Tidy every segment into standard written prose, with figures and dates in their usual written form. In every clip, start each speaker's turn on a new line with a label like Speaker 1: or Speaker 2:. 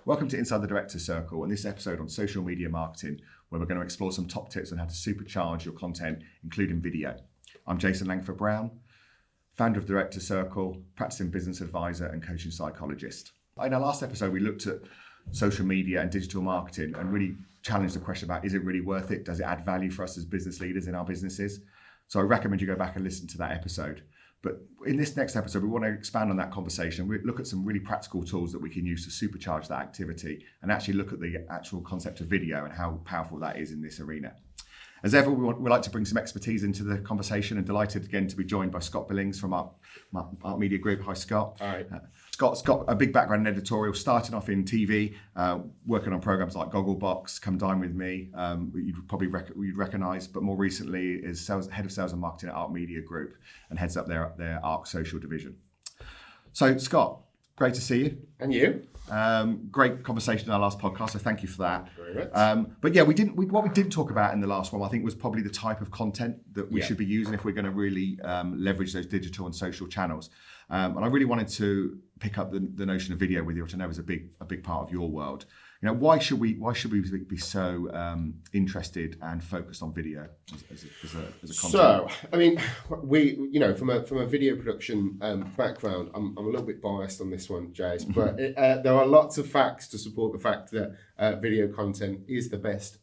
Speaker 1: Welcome to Inside the Director's Circle and this episode on social media marketing, where we're going to explore some top tips on how to supercharge your content, including video. I'm Jason Langford-Brown, founder of Director's Circle, practicing business advisor and coaching psychologist. In our last episode, we looked at social media and digital marketing and really challenged the question about, is it really worth it? Does it add value for us as business leaders in our businesses? So I recommend you go back and listen to that episode. But in this next episode, we want to expand on that conversation. We look at some really practical tools that we can use to supercharge that activity and actually look at the actual concept of video and how powerful that is in this arena. As ever, we like to bring some expertise into the conversation, and delighted again to be joined by Scott Billings from Ark Media Group. Hi, Scott.
Speaker 2: All right.
Speaker 1: Scott's got a big background in editorial, starting off in TV, working on programs like Gogglebox, Come Dine With Me, you'd probably recognise, but more recently is head of sales and marketing at Ark Media Group and heads up their Ark social division. So, Scott, great to see you.
Speaker 2: And you?
Speaker 1: Great conversation in our last podcast, so thank you for that.
Speaker 2: Very much.
Speaker 1: But yeah, what we didn't talk about in the last one, I think, was probably the type of content that we should be using if we're going to really leverage those digital and social channels. And I really wanted to pick up the notion of video with you, which I know is a big part of your world. You know, why should we be so interested and focused on video as a content?
Speaker 2: So, I mean, from a video production background, I'm a little bit biased on this one, Jace, but there are lots of facts to support the fact that video content is the best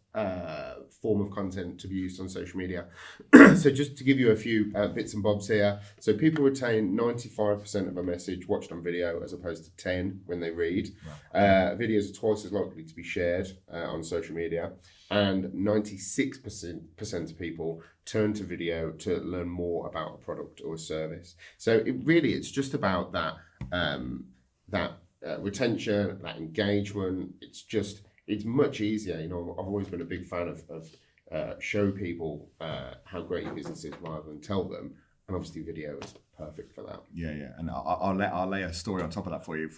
Speaker 2: form of content to be used on social media. So just to give you a few bits and bobs here. So people retain 95% of a message watched on video as opposed to 10 when they read. Right. Videos are twice as likely to be shared on social media, and 96% of people turn to video to learn more about a product or a service. So it's just about that retention, that engagement. It's much easier. You know, I've always been a big fan of show people how great your business is rather than tell them. And obviously video is perfect for that. Yeah.
Speaker 1: And I'll lay a story on top of that for you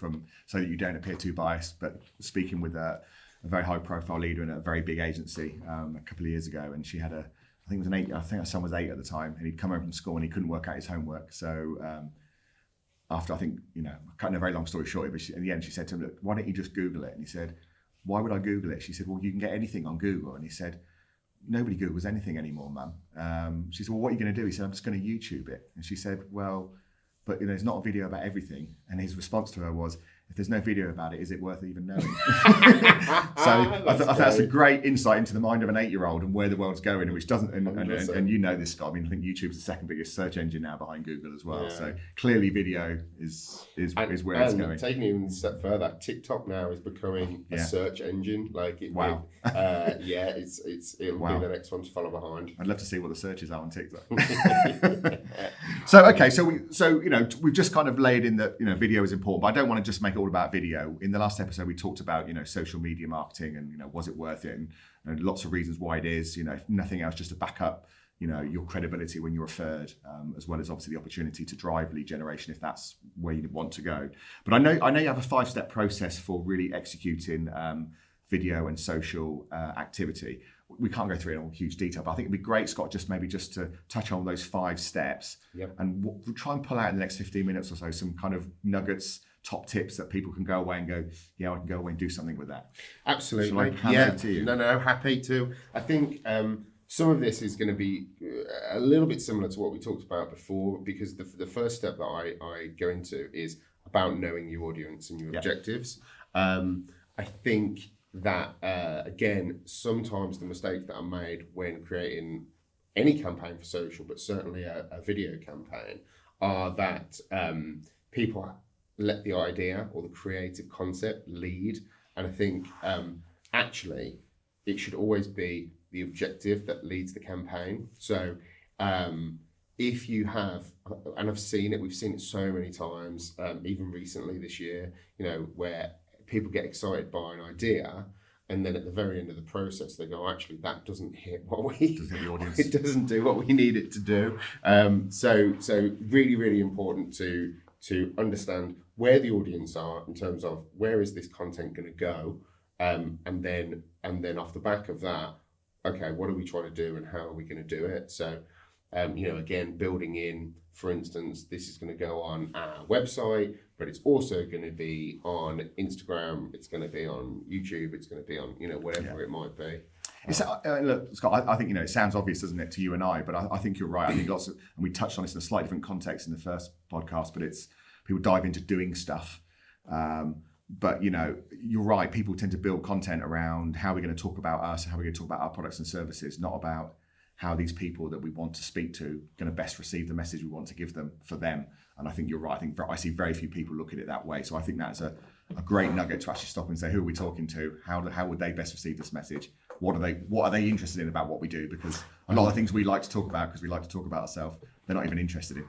Speaker 1: so that you don't appear too biased. But speaking with a very high profile leader in a very big agency a couple of years ago, and she had I think her son was 8 at the time, and he'd come home from school and he couldn't work out his homework. So after, I think, cutting a very long story short, but in the end she said to him, look, why don't you just Google it? And he said, why would I Google it? She said, well, you can get anything on Google. And he said, nobody Googles anything anymore, Mum. She said, well, what are you going to do? He said, I'm just going to YouTube it. And she said, well, but it's not a video about everything. And his response to her was, if there's no video about it, is it worth even knowing? So I thought that's a great insight into the mind of an 8-year-old and where the world's going, which doesn't, and you know this, Scott. I mean, I think YouTube's the second biggest search engine now behind Google as well. Yeah. So clearly video is where it's going.
Speaker 2: Taking it even a step further, TikTok now is becoming a search engine.
Speaker 1: Wow.
Speaker 2: It'll be the next one to follow behind.
Speaker 1: I'd love to see what the searches are on TikTok. So we've just kind of laid in that video is important, but I don't want to just make it all about video. In the last episode, we talked about social media marketing and was it worth it, and lots of reasons why it is. If nothing else, just to back up your credibility when you're referred, as well as obviously the opportunity to drive lead generation if that's where you want to go. But I know you have a 5-step process for really executing video and social activity. We can't go through it in all huge detail, but I think it'd be great, Scott, just to touch on those 5 steps.
Speaker 2: Yep.
Speaker 1: And we'll try and pull out in the next 15 minutes or so some kind of nuggets, top tips that people can go away and go, yeah, I can go away and do something with that.
Speaker 2: Absolutely.
Speaker 1: Shall I hand over to you?
Speaker 2: No, happy to. I think some of this is going to be a little bit similar to what we talked about before, because the first step that I go into is about knowing your audience and your objectives. I think that, again, sometimes the mistakes that are made when creating any campaign for social, but certainly a video campaign, are that people let the idea or the creative concept lead. And I think actually it should always be the objective that leads the campaign. So if you have, and we've seen it so many times, even recently this year, where people get excited by an idea, and then at the very end of the process they go, actually that doesn't hit the audience. It doesn't do what we need it to do. So really, really important to understand where the audience are in terms of where is this content going to go, and then off the back of that, okay, what are we trying to do and how are we going to do it? So again, building in, for instance, this is going to go on our website, but it's also going to be on Instagram, it's going to be on YouTube, it's going to be on, whatever it might be.
Speaker 1: Look, Scott, I think, it sounds obvious, doesn't it, to you and I, but I think you're right. I think and we touched on this in a slightly different context in the first podcast, but it's people dive into doing stuff. But, you're right. People tend to build content around how we're going to talk about us, how we're going to talk about our products and services, not about how these people that we want to speak to are going to best receive the message we want to give them for them. And I think you're right. I think I see very few people look at it that way. So I think that's a great nugget to actually stop and say, who are we talking to? How would they best receive this message? What are they interested in about what we do? Because a lot of things we like to talk about, because we like to talk about ourselves, they're not even interested in.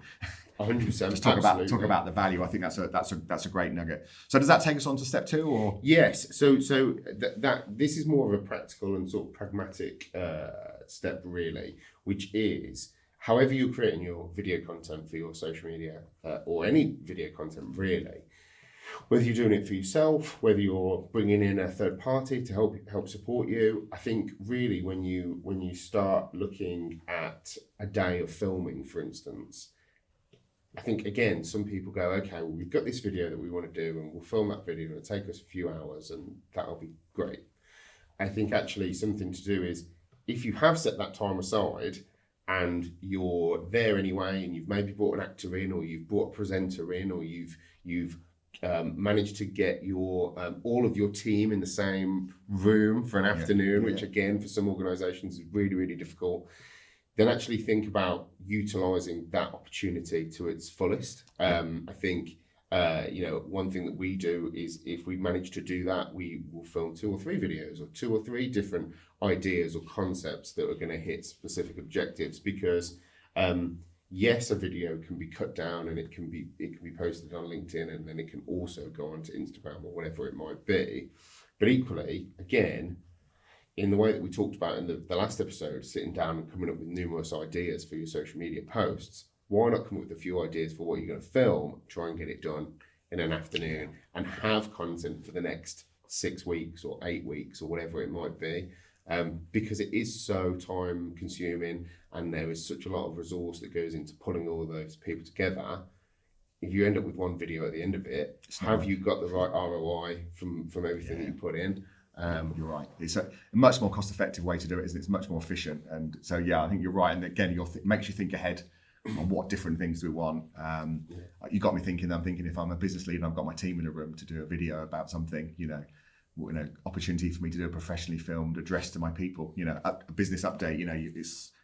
Speaker 2: 100%.
Speaker 1: Just talk about the value. I think that's a great nugget. So does that take us on to step 2, or?
Speaker 2: Yes. So that this is more of a practical and sort of pragmatic step, really, which is however you're creating your video content for your social media or any video content, really. Whether you're doing it for yourself, whether you're bringing in a third party to help support you, I think really when you start looking at a day of filming, for instance, I think again some people go, okay, well we've got this video that we want to do, and we'll film that video, and it'll take us a few hours, and that'll be great. I think actually something to do is if you have set that time aside and you're there anyway, and you've maybe brought an actor in, or you've brought a presenter in, or you've managed to get your all of your team in the same room for an afternoon, which again for some organisations is really, really difficult, then actually think about utilising that opportunity to its fullest. I think one thing that we do is if we manage to do that, we will film 2 or 3 videos, or 2 or 3 different ideas or concepts that are going to hit specific objectives, because yes, a video can be cut down and it can be posted on LinkedIn, and then it can also go onto Instagram or whatever it might be. But equally, again, in the way that we talked about in the last episode, sitting down and coming up with numerous ideas for your social media posts, why not come up with a few ideas for what you're going to film, try and get it done in an afternoon, and have content for the next 6 weeks or 8 weeks or whatever it might be. Because it is so time consuming, and there is such a lot of resource that goes into pulling all of those people together. If you end up with one video at the end of it, have you got the right ROI from everything that you put in?
Speaker 1: You're right. It's a much more cost-effective way to do it, isn't it? It's much more efficient. And so, I think you're right. And again, makes you think ahead on what different things we want. You got me thinking. I'm thinking if I'm a business leader and I've got my team in a room to do a video about something, opportunity for me to do a professionally filmed address to my people, a business update,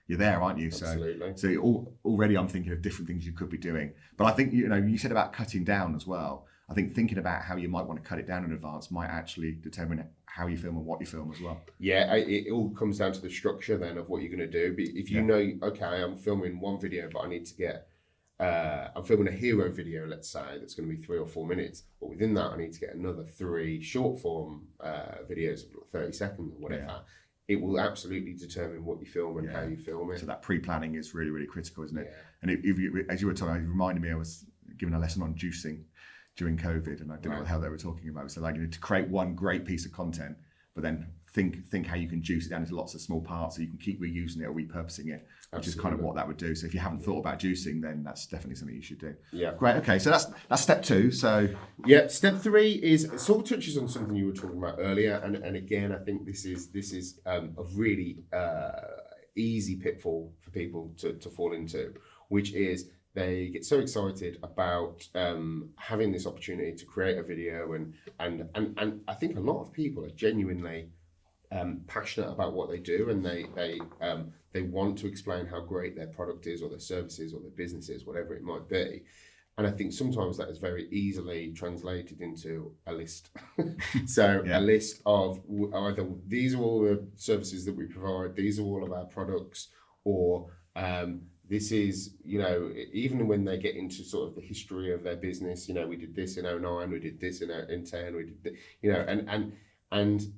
Speaker 1: you're there, aren't you?
Speaker 2: Absolutely.
Speaker 1: So already I'm thinking of different things you could be doing. But I think, you said about cutting down as well. I think thinking about how you might want to cut it down in advance might actually determine how you film and what you film as well.
Speaker 2: Yeah, it all comes down to the structure then of what you're going to do. But if you know, okay, I'm filming one video, but I need to get, I'm filming a hero video, let's say, that's going to be 3 or 4 minutes. But within that, I need to get another 3 short form videos of 30 seconds or whatever. Yeah. It will absolutely determine what you film and how you film it.
Speaker 1: So that pre-planning is really, really critical, isn't it?
Speaker 2: Yeah.
Speaker 1: And as you were talking, it reminded me, I was giving a lesson on juicing during COVID, and I didn't know what the hell they were talking about. So to create one great piece of content, but then think how you can juice it down into lots of small parts so you can keep reusing it or repurposing it, which is kind of what that would do. So if you haven't thought about juicing, then that's definitely something you should do.
Speaker 2: Yeah.
Speaker 1: Great. Okay. So that's step 2. So
Speaker 2: step 3 is sort of touches on something you were talking about earlier, and again, I think this is a really easy pitfall for people to fall into, which is they get so excited about having this opportunity to create a video, and I think a lot of people are genuinely passionate about what they do, and they want to explain how great their product is, or their services, or their business is, whatever it might be. And I think sometimes that is very easily translated into a list. A list of either these are all the services that we provide, these are all of our products, or this is, even when they get into sort of the history of their business, we did this in 2009, we did this in 2010, we did this, and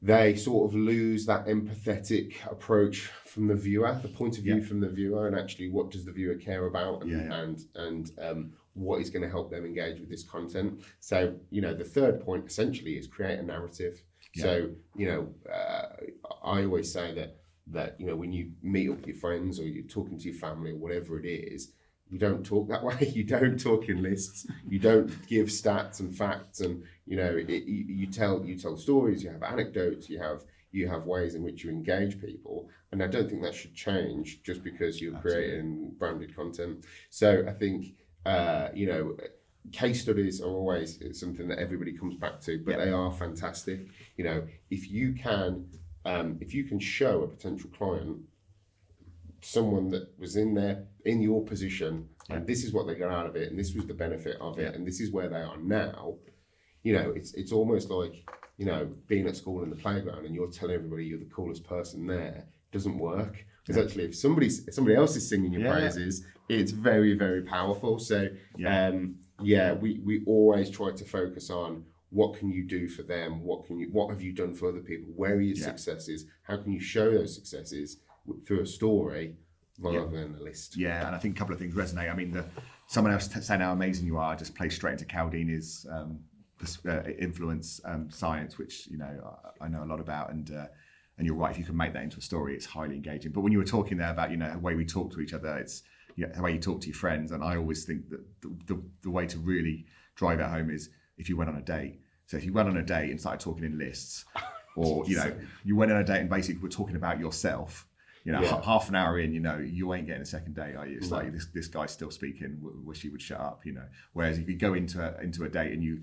Speaker 2: they sort of lose that empathetic approach from the viewer, the point of view from the viewer, and actually what does the viewer care about, and what is going to help them engage with this content. So, the third point essentially is create a narrative. Yeah. So, I always say that that, you know, when you meet up with your friends or you're talking to your family or whatever it is, you don't talk that way. You don't talk in lists. You don't give stats and facts, and you know, you tell stories. You have anecdotes. You have ways in which you engage people, and I don't think that should change just because you're creating branded content. So I think you know, case studies are always something that everybody comes back to, but they are fantastic. You know, if you can show a potential client someone that was in your position, and this is what they got out of it, and this was the benefit of it, and this is where they are now. You know, it's almost like, you know, being at school in the playground and you're telling everybody you're the coolest person there. Doesn't work, because actually if somebody else is singing your praises, it's very, very powerful. So we always try to focus on what can you do for them, what have you done for other people, where are your successes, how can you show those successes through a story rather than a list.
Speaker 1: Yeah, and I think a couple of things resonate. I mean, someone else saying how amazing you are just plays straight into Cialdini's influence science, which, you know, I know a lot about, and you're right, if you can make that into a story, it's highly engaging. But when you were talking there about, you know, the way we talk to each other, it's the way you talk to your friends, and I always think that the way to really drive it home is if you went on a date. So if you went on a date and started talking in lists, or, you know, you went on a date and basically were talking about yourself, you know, half an hour in, you know, you ain't getting a second date, are you? It's like, this guy's still speaking, wish he would shut up, you know. Whereas if you go into a date and you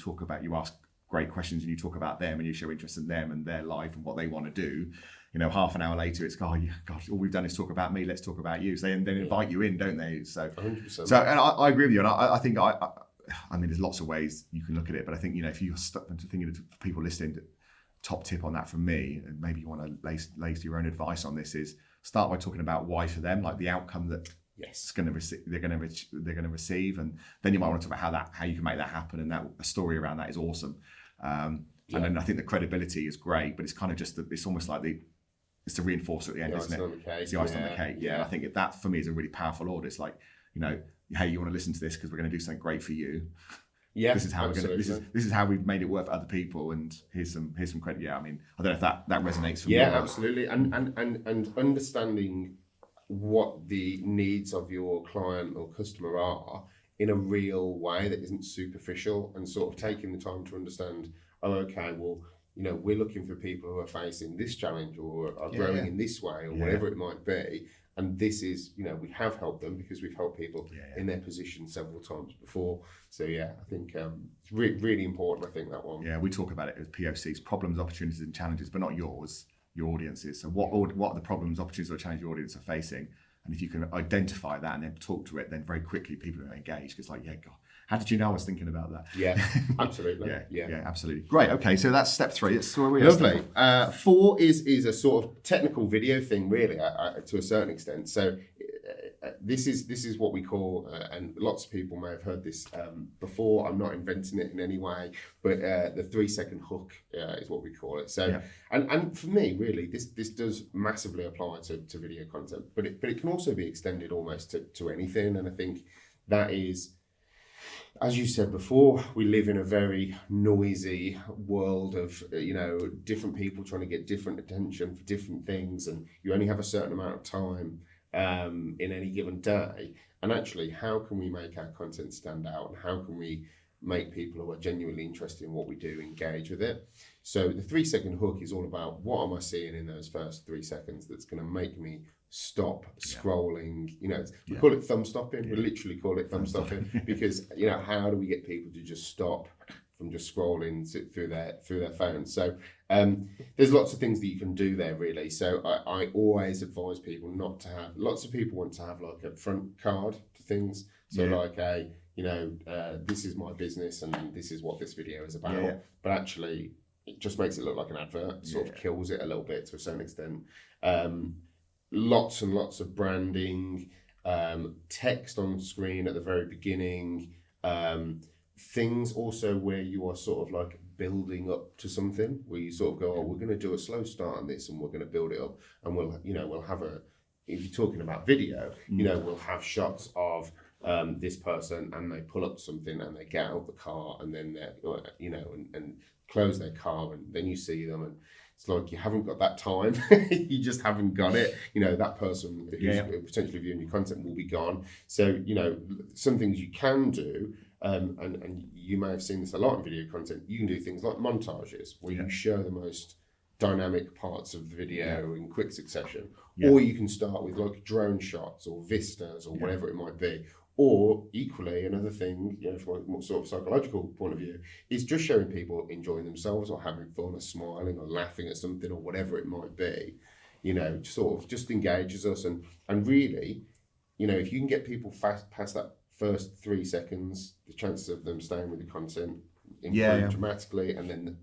Speaker 1: ask great questions and you talk about them and you show interest in them and their life and what they want to do, you know, half an hour later it's, God, all we've done is talk about me, let's talk about you. So they invite you in, don't they? So
Speaker 2: 100%.
Speaker 1: So, and I agree with you, and I think I mean, there's lots of ways you can look at it, but I think, you know, if you're stuck into thinking of people listening, top tip on that from me, and maybe you want to lace your own advice on this, is start by talking about why for them, like the outcome that they're going to receive, and then you might want to talk about how you can make that happen, and that a story around that is awesome. And then I think the credibility is great, but it's kind of just it's almost like it's the reinforcer at the end, isn't it? It's the icing on the cake. Yeah, and I think that for me is a really powerful order. It's like, you know, hey, you want to listen to this because we're going to do something great for you. Yeah, this is how we're going to. This is how we've made it work for other people, and here's some credit. Yeah, I mean, I don't know if that resonates for you.
Speaker 2: Yeah, absolutely, and understanding what the needs of your client or customer are in a real way that isn't superficial, and sort of taking the time to understand. Oh, okay, well, you know, we're looking for people who are facing this challenge or are growing in this way or whatever it might be. And this is, you know, we have helped them because we've helped people in their position several times before. So, I think it's really important, I think, that one.
Speaker 1: Yeah, we talk about it as POCs, problems, opportunities and challenges, but not yours, your audience's. So what are the problems, opportunities or challenges your audience are facing? And if you can identify that and then talk to it, then very quickly people are engaged. It's like, God, how did you know I was thinking about that?
Speaker 2: Yeah, absolutely.
Speaker 1: yeah, absolutely. Great. Okay, so that's step 3. It's where we are.
Speaker 2: Lovely. 4 is a sort of technical video thing, really, to a certain extent. So this is what we call, and lots of people may have heard this before. I'm not inventing it in any way, but the 3-second hook is what we call it. So, and for me, really, this does massively apply to video content, but it can also be extended almost to anything. And I think that is, as you said before, we live in a very noisy world of, you know, different people trying to get different attention for different things, and you only have a certain amount of time in any given day. And actually, how can we make our content stand out, and how can we make people who are genuinely interested in what we do engage with it? So the 3-second hook is all about, what am I seeing in those first 3 seconds that's going to make me stop scrolling? You know, we call it thumb stopping. We literally call it thumb stopping because, you know, how do we get people to just stop from just scrolling through their phones? So there's lots of things that you can do there, really. So I always advise people not to have. Lots of people want to have like a front card to things. So like you know, this is my business and this is what this video is about. But actually, it just makes it look like an advert. Sort of kills it a little bit to a certain extent. Lots and lots of branding, text on screen at the very beginning, things also where you are sort of like building up to something, where you sort of go, we're going to do a slow start on this and we're going to build it up, and we'll have if you're talking about video, you know, we'll have shots of this person and they pull up something and they get out the car and then they're, you know, and close their car, and then you see them, and It's like you haven't got that time. You just haven't got it. You know, that person who's potentially viewing your content will be gone. So, you know, some things you can do, and you may have seen this a lot in video content, you can do things like montages where you show the most dynamic parts of the video in quick succession. Or you can start with like drone shots or vistas or whatever it might be. Or equally, another thing, you know, from a more sort of psychological point of view, is just showing people enjoying themselves or having fun or smiling or laughing at something or whatever it might be. You know, sort of just engages us. And really, you know, if you can get people past that first 3 seconds, the chances of them staying with the content improve dramatically, and then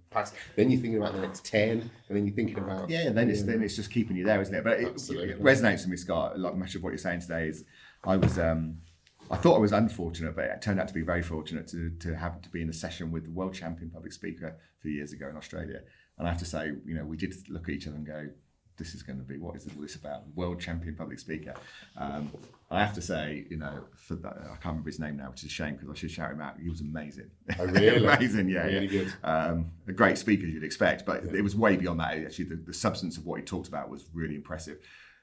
Speaker 2: then you're thinking about the next 10, and then you're thinking about
Speaker 1: then it's just keeping you there, isn't it? But it resonates with me, Scott. Like much of what you're saying today is, I thought I was unfortunate, but it turned out to be very fortunate to have to be in a session with the world champion public speaker a few years ago in Australia. And I have to say, you know, we did look at each other and go, this is going to be, what is this about? World champion public speaker. I have to say, you know, for that, I can't remember his name now, which is a shame because I should shout him out. He was amazing.
Speaker 2: Oh, really?
Speaker 1: Amazing, yeah.
Speaker 2: Really good.
Speaker 1: A great speaker, as you'd expect, but it was way beyond that. Actually, the substance of what he talked about was really impressive.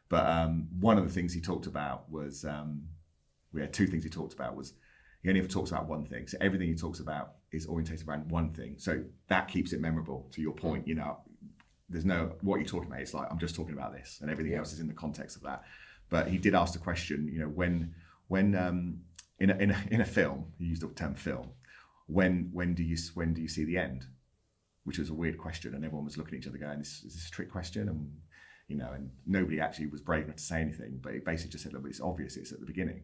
Speaker 1: But one of the things he talked about was, we had two things he talked about. Was he only ever talks about one thing, so everything he talks about is orientated around one thing, so that keeps it memorable. To your point, you know, there's no, what you're talking about, it's like, I'm just talking about this, and everything else is in the context of that. But he did ask the question, you know, when in a film, he used the term film, when do you see the end, which was a weird question, and everyone was looking at each other going, is this a trick question? And you know, and nobody actually was brave enough to say anything, but it basically just said, look, it's obvious, it's at the beginning.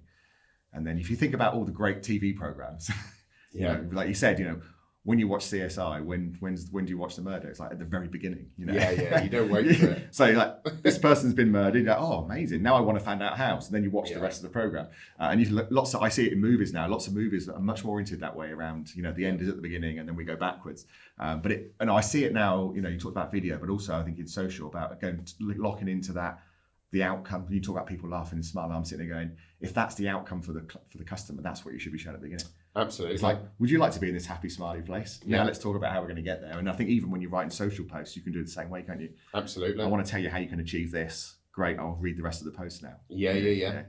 Speaker 1: And then if you think about all the great TV programs, you know, like you said, you know, when you watch CSI, when do you watch the murder? It's like at the very beginning, you know.
Speaker 2: Yeah, you don't wait for it.
Speaker 1: So like, this person's been murdered. Like, oh, amazing! Now I want to find out how. So then you watch the rest of the program, and you I see it in movies now. Lots of movies are much more oriented that way around. You know, the end is at the beginning, and then we go backwards. And I see it now. You know, you talk about video, but also I think in social about locking into that. The outcome, when you talk about people laughing and smiling, I'm sitting there going, if that's the outcome for the customer, that's what you should be showing at the beginning.
Speaker 2: Absolutely.
Speaker 1: It's like, would you like to be in this happy, smiley place? Yeah. Now let's talk about how we're going to get there. And I think even when you're writing social posts, you can do it the same way, can't you?
Speaker 2: Absolutely.
Speaker 1: I want to tell you how you can achieve this. Great, I'll read the rest of the post now.
Speaker 2: Yeah.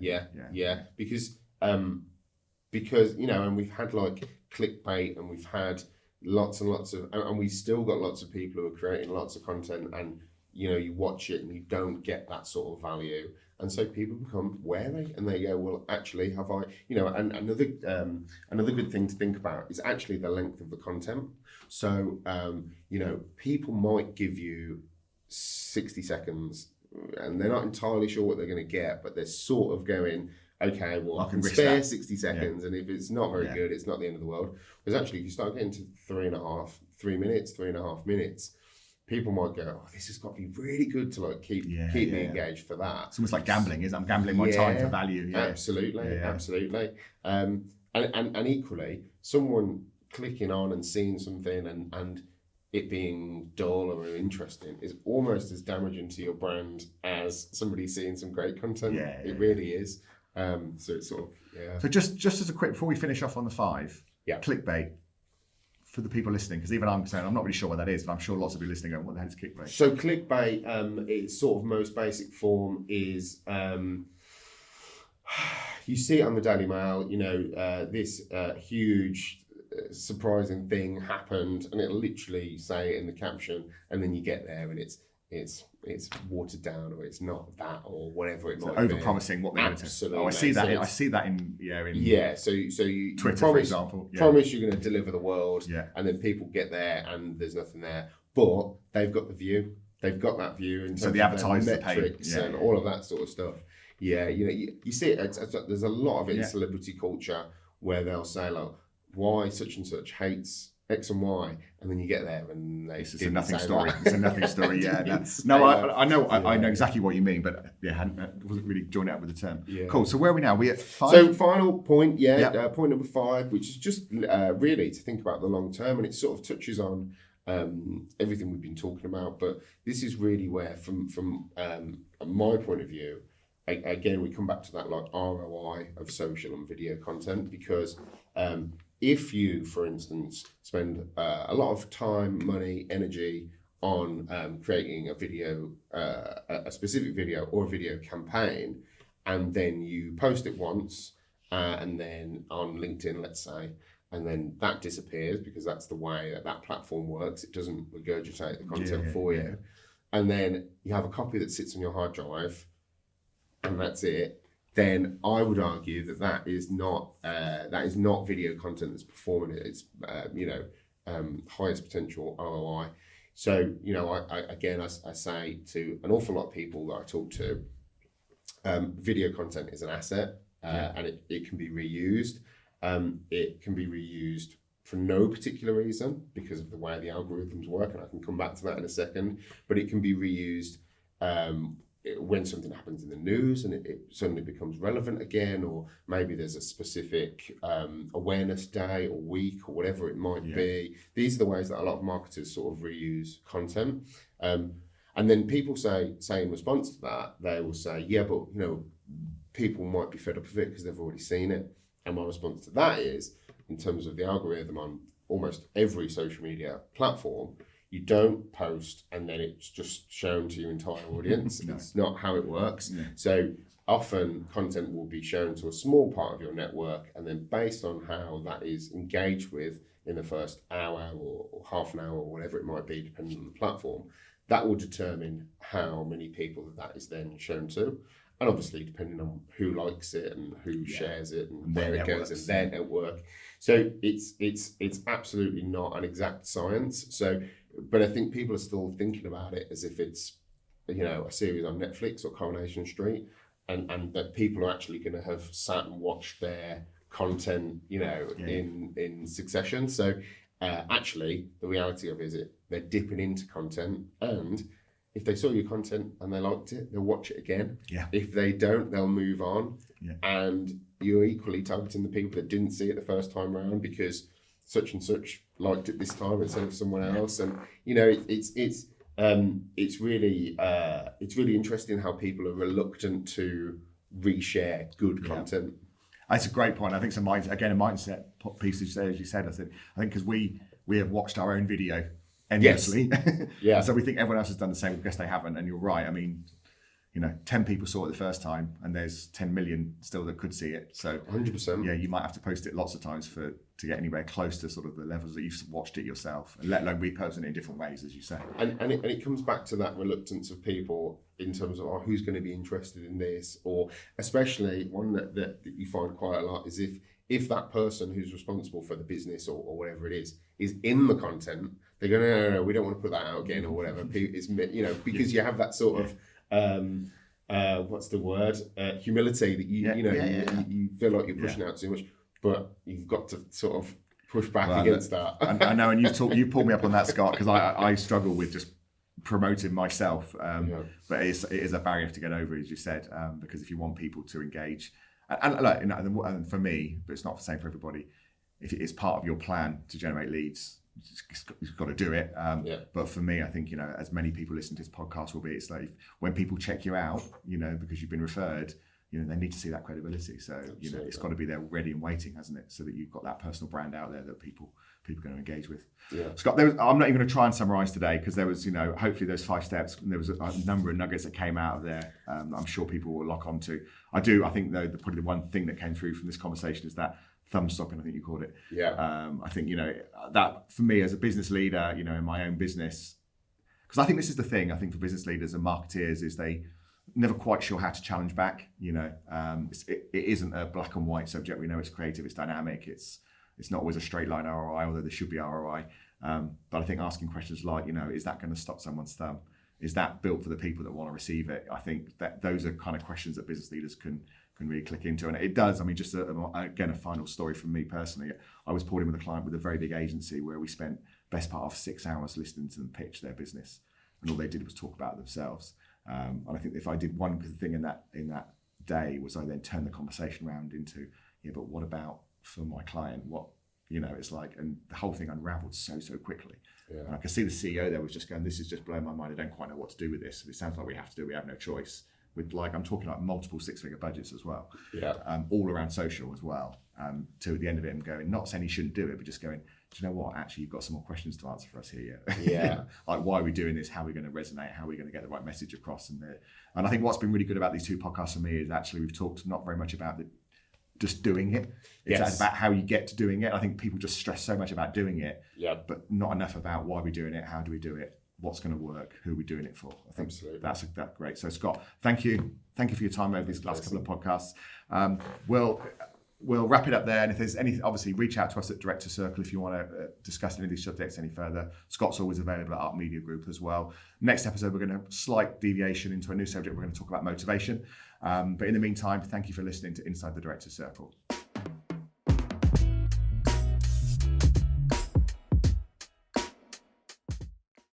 Speaker 2: Because you know, and we've had like clickbait, and we've had lots and lots of, and we've still got lots of people who are creating lots of content, and you know, you watch it and you don't get that sort of value, and so people become wary, and they go, well, actually, have I, you know, and another good thing to think about is actually the length of the content. So you know, people might give you 60 seconds and they're not entirely sure what they're going to get, but they're sort of going, okay, well, I can spare 60 seconds, and if it's not very good, it's not the end of the world. Because actually, if you start getting to 3.5 minutes, people might go, oh, this has got to be really good to like keep me engaged for that.
Speaker 1: It's almost like gambling, I'm gambling my time for value. Yeah.
Speaker 2: Absolutely. And equally, someone clicking on and seeing something and it being dull or uninteresting is almost as damaging to your brand as somebody seeing some great content. It really is. So it's sort of,
Speaker 1: So just as a quick, before we finish off on the 5, clickbait. For the people listening, because even I'm saying I'm not really sure what that is, but I'm sure lots of you listening go, what the hell is clickbait?
Speaker 2: So clickbait, its sort of most basic form is you see it on the Daily Mail, you know, this huge surprising thing happened, and it'll literally say it in the caption, and then you get there and it's watered down, or it's not that, or whatever it might be.
Speaker 1: Over-promising what they're going to. Oh, I see that. I see that in
Speaker 2: So you
Speaker 1: Twitter,
Speaker 2: promise,
Speaker 1: for example.
Speaker 2: Promise you're going to deliver the world, and then people get there and there's nothing there. But they've got the view. They've got that view, and
Speaker 1: so the advertisers
Speaker 2: metrics and all of that sort of stuff. Yeah, you know, you see it. There's a lot of it in celebrity culture where they'll say like, why such and such hates X and Y, and then you get there and it's a nothing story.
Speaker 1: It's a nothing story. Yeah. No, I know exactly what you mean, but wasn't really joined out with the term. Yeah. Cool. So where are we now? We at 5.
Speaker 2: So final point. Point number 5, which is just really to think about the long term, and it sort of touches on everything we've been talking about. But this is really where, from my point of view, again we come back to that like ROI of social and video content, because if you, for instance, spend a lot of time, money, energy on creating a video, a specific video or a video campaign, and then you post it once, and then on LinkedIn, let's say, and then that disappears because that's the way that platform works. It doesn't regurgitate the content for you. And then you have a copy that sits on your hard drive, and that's it. Then I would argue that is not video content that's performing its highest potential ROI. So I say to an awful lot of people that I talk to, video content is an asset, and it can be reused. It can be reused for no particular reason because of the way the algorithms work, and I can come back to that in a second. But it can be reused when something happens in the news and it suddenly becomes relevant again, or maybe there's a specific awareness day or week or whatever it might be. These are the ways that a lot of marketers sort of reuse content. And then people say in response to that, they will say, yeah, but people might be fed up of it because they've already seen it. And my response to that is, in terms of the algorithm on almost every social media platform, you don't post and then it's just shown to your entire audience. No. It's not how it works. No. So often content will be shown to a small part of your network, and then based on how that is engaged with in the first hour or half an hour or whatever it might be, depending on the platform, that will determine how many people that is then shown to. And obviously, depending on who likes it and who shares it and where it goes in their network. So it's absolutely not an exact science. So, but I think people are still thinking about it as if it's, a series on Netflix or Coronation Street, and that people are actually going to have sat and watched their content, in succession. So actually, the reality of it is they're dipping into content, and if they saw your content and they liked it, they'll watch it again. Yeah. If they don't, they'll move on. Yeah. And you're equally targeting the people that didn't see it the first time around because such and such liked it this time instead of someone else. And it's really interesting how people are reluctant to reshare good content.
Speaker 1: That's a great point. I think it's a mindset piece, as you said. I think because we have watched our own video endlessly. Yes. So we think everyone else has done the same. I guess they haven't, and you're right. I mean, 10 people saw it the first time, and there's 10 million still that could see it. So
Speaker 2: 100%.
Speaker 1: Yeah, you might have to post it lots of times to get anywhere close to sort of the levels that you've watched it yourself, and let alone repurpose it in different ways, as you say.
Speaker 2: And it comes back to that reluctance of people in terms of who's going to be interested in this, or especially one that you find quite a lot is if that person who's responsible for the business or whatever it is in the content, they go, no, we don't want to put that out again or whatever. It's, because you have that sort of what's the word? Humility that you feel like you're pushing out too much, but you've got to sort of push back against that.
Speaker 1: I know, and you pulled me up on that, Scott, because I struggle with just promoting myself, but it is a barrier to get over, as you said, because if you want people to engage, and for me, but it's not the same for everybody, if it is part of your plan to generate leads, you've got to do it. But for me, I think, as many people listen to this podcast will be, it's like when people check you out, because you've been referred, they need to see that credibility. So, it's got to be there ready and waiting, hasn't it? So that you've got that personal brand out there that people are going to engage with. Yeah. Scott, I'm not even going to try and summarize today because there was, hopefully there's 5 steps and there was a number of nuggets that came out of there. I'm sure people will lock onto. I think though, probably the one thing that came through from this conversation is that thumb stopping, I think you called it. Yeah. I think, that for me as a business leader, in my own business, because I think this is the thing, I think for business leaders and marketeers is they never quite sure how to challenge back. It isn't a black and white subject. We know it's creative, it's dynamic, it's not always a straight line ROI, although there should be ROI. But I think asking questions like, is that going to stop someone's thumb? Is that built for the people that want to receive it? I think that those are kind of questions that business leaders can really click into. And it does. I mean, just again, a final story from me personally. I was pulled in with a client with a very big agency where we spent best part of 6 hours listening to them pitch their business. And all they did was talk about themselves. And I think if I did one thing in that day was I then turned the conversation around into, but what about for my client? What, it's like, and the whole thing unraveled so quickly. Yeah. And I could see the CEO there was just going, this is just blowing my mind. I don't quite know what to do with this. It sounds like we have to do it. We have no choice. With I'm talking like multiple 6-figure budgets as well. Yeah. All around social as well. to the end of it and going, not saying you shouldn't do it, but just going, do you know what? Actually, you've got some more questions to answer for us here.
Speaker 2: Yeah.
Speaker 1: Like, why are we doing this? How are we going to resonate? How are we going to get the right message across? And I think what's been really good about these 2 podcasts for me is actually we've talked not very much about just doing it. It's about how you get to doing it. I think people just stress so much about doing it, but not enough about why we're doing it, how do we do it, what's going to work, who are we doing it for. I think that's great. So Scott, thank you for your time over these last couple of podcasts. We'll wrap it up there, and if there's any, obviously reach out to us at Director Circle if you want to discuss any of these subjects any further. Scott's always available at Ark Media Group as well. Next episode, we're going to slight deviation into a new subject. We're going to talk about motivation. But in the meantime, thank you for listening to Inside the Director Circle.